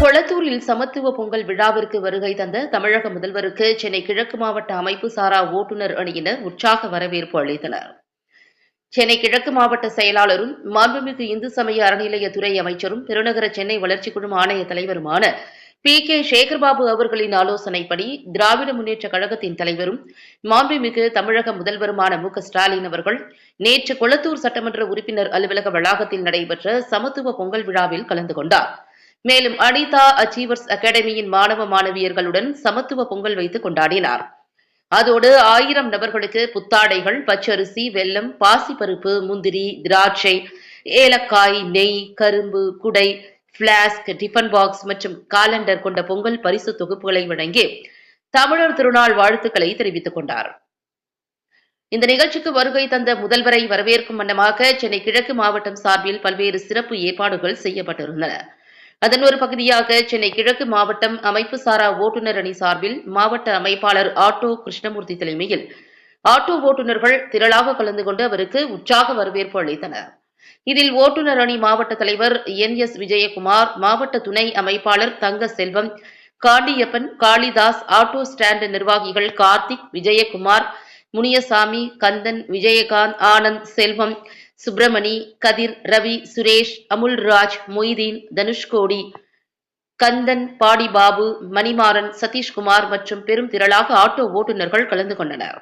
கொளத்தூரில் சமத்துவ பொங்கல் விழாவிற்கு வருகை தந்த தமிழக முதல்வருக்கு சென்னை கிழக்கு மாவட்ட அமைப்பு சாரா ஓட்டுநர் அணியினர் உற்சாக வரவேற்பு அளித்தனர். சென்னை கிழக்கு மாவட்ட செயலாளரும் மாண்புமிகு இந்து சமய அறநிலையத்துறை அமைச்சரும் பெருநகர சென்னை வளர்ச்சிக் குழும ஆணைய தலைவருமான கே சேகர்பாபு அவர்களின் ஆலோசனைப்படி திராவிட முன்னேற்ற கழகத்தின் தலைவரும் மாண்புமிகு தமிழக முதல்வருமான ஸ்டாலின் அவர்கள் நேற்று கொளத்தூர் சட்டமன்ற உறுப்பினர் அலுவலக வளாகத்தில் நடைபெற்ற சமத்துவ பொங்கல் விழாவில் கலந்து கொண்டார். மேலும் அனிதா அச்சீவர்ஸ் அகாடமியின் மாணவ மாணவியர்களுடன் சமத்துவ பொங்கல் வைத்து கொண்டாடினார். அதோடு 1000 நபர்களுக்கு புத்தாடைகள், பச்சரிசி, வெல்லம், பாசிப்பருப்பு, முந்திரி, திராட்சை, ஏலக்காய், நெய், கரும்பு, குடை, பிளாஸ்க், டிஃபன் பாக்ஸ் மற்றும் காலண்டர் கொண்ட பொங்கல் பரிசு தொகுப்புகளை வழங்கி தமிழர் திருநாள் வாழ்த்துக்களை தெரிவித்துக் கொண்டார். இந்த நிகழ்ச்சிக்கு வருகை தந்த முதல்வரை வரவேற்கும் வண்ணமாக சென்னை கிழக்கு மாவட்டம் சார்பில் பல்வேறு சிறப்பு ஏற்பாடுகள் செய்யப்பட்டிருந்தன. அதன் ஒரு பகுதியாக சென்னை கிழக்கு மாவட்டம் அமைப்பு சாரா ஓட்டுநர் அணி சார்பில் மாவட்ட அமைப்பாளர் ஆட்டோ கிருஷ்ணமூர்த்தி தலைமையில் ஆட்டோ ஓட்டுநர்கள் திரளாக கலந்து கொண்டு அவருக்கு உற்சாக வரவேற்பு அளித்தனர். இதில் ஓட்டுநர் அணி மாவட்ட தலைவர் NS விஜயகுமார், மாவட்ட துணை அமைப்பாளர் தங்க செல்வம், காண்டியப்பன், காளிதாஸ், ஆட்டோ ஸ்டாண்ட் நிர்வாகிகள் கார்த்திக், விஜயகுமார், முனியசாமி, கந்தன், விஜயகாந்த், ஆனந்த், செல்வம், சுப்பிரமணி, கதிர், ரவி, சுரேஷ், அமுல்ராஜ், மொய்தீன், தனுஷ்கோடி, கந்தன், பாடி பாபு, மணிமாறன், சதீஷ்குமார் மற்றும் பெரும் திரளாக ஆட்டோ ஓட்டுநர்கள் கலந்து கொண்டனர்.